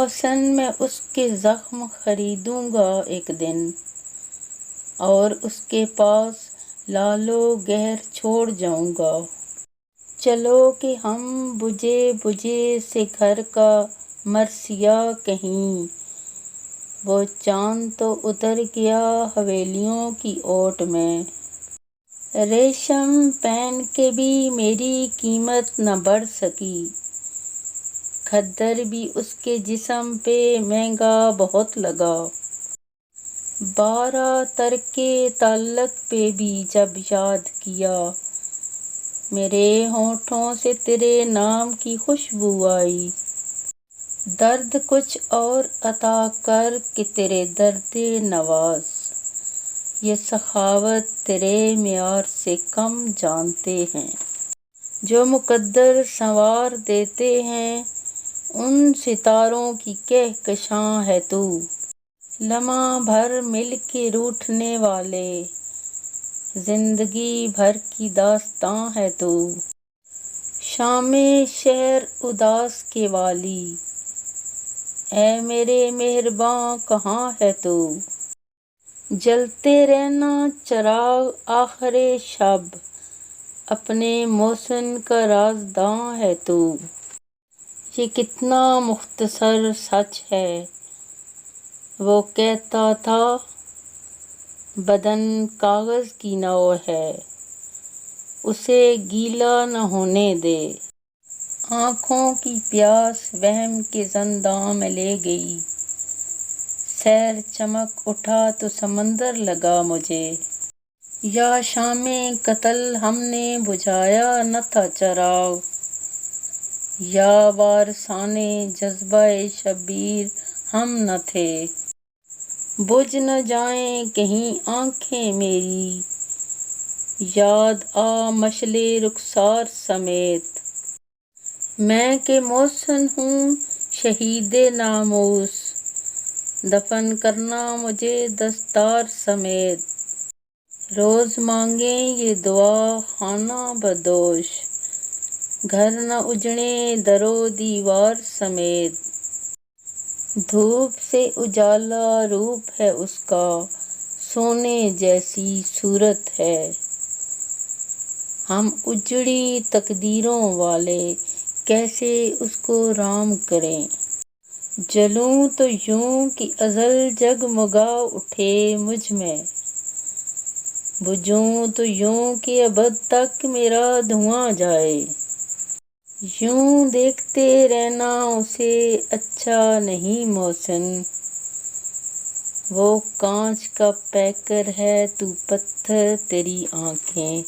محسن میں اس کے زخم خریدوں گا ایک دن، اور اس کے پاس لالو گہر چھوڑ جاؤں گا۔ چلو کہ ہم بجھے بجھے سے گھر کا مرثیہ کہیں، وہ چاند تو اتر گیا حویلیوں کی اوٹ میں۔ ریشم پہن کے بھی میری قیمت نہ بڑھ سکی، کھدر بھی اس کے جسم پہ مہنگا بہت لگا۔ بارہ ترکِ تعلق پہ بھی جب یاد کیا، میرے ہونٹوں سے تیرے نام کی خوشبو آئی۔ درد کچھ اور عطا کر کہ تیرے درد نواز، یہ سخاوت تیرے معیار سے کم جانتے ہیں۔ جو مقدر سنوار دیتے ہیں، ان ستاروں کی کہکشاں ہے تو۔ لمحہ بھر مل کے روٹھنے والے، زندگی بھر کی داستاں ہے تو۔ شام شہر اداس کے والی، اے میرے مہرباں کہاں ہے تو۔ جلتے رہنا چراغ آخر شب، اپنے محسن کا رازداں ہے تو۔ یہ کتنا مختصر سچ ہے، وہ کہتا تھا بدن کاغذ کی نو ہے، اسے گیلا نہ ہونے دے۔ آنکھوں کی پیاس وہم کے زنداں میں لے گئی، سحر چمک اٹھا تو سمندر لگا مجھے۔ یا شام قتل ہم نے بجھایا نہ تھا چراغ، یا وارثان جذبہ شبیر ہم نہ تھے۔ بجھ نہ جائیں کہیں آنکھیں میری، یاد آ مشعل رخسار سمیت۔ میں کہ محسن ہوں شہید ناموس، دفن کرنا مجھے دستار سمیت۔ روز مانگیں یہ دعا خانہ بدوش، گھر نہ اجڑے در و دیوار سمیت۔ دھوپ سے اجالا روپ ہے اس کا، سونے جیسی صورت ہے۔ ہم اجڑی تقدیروں والے کیسے اس کو رام کریں۔ جلوں تو یوں کہ ازل جگمگا اٹھے مجھ میں، بجھوں تو یوں کہ ابد تک میرا دھواں جائے۔ یوں دیکھتے رہنا اسے اچھا نہیں محسن، وہ کانچ کا پیکر ہے تو پتھر تیری آنکھیں۔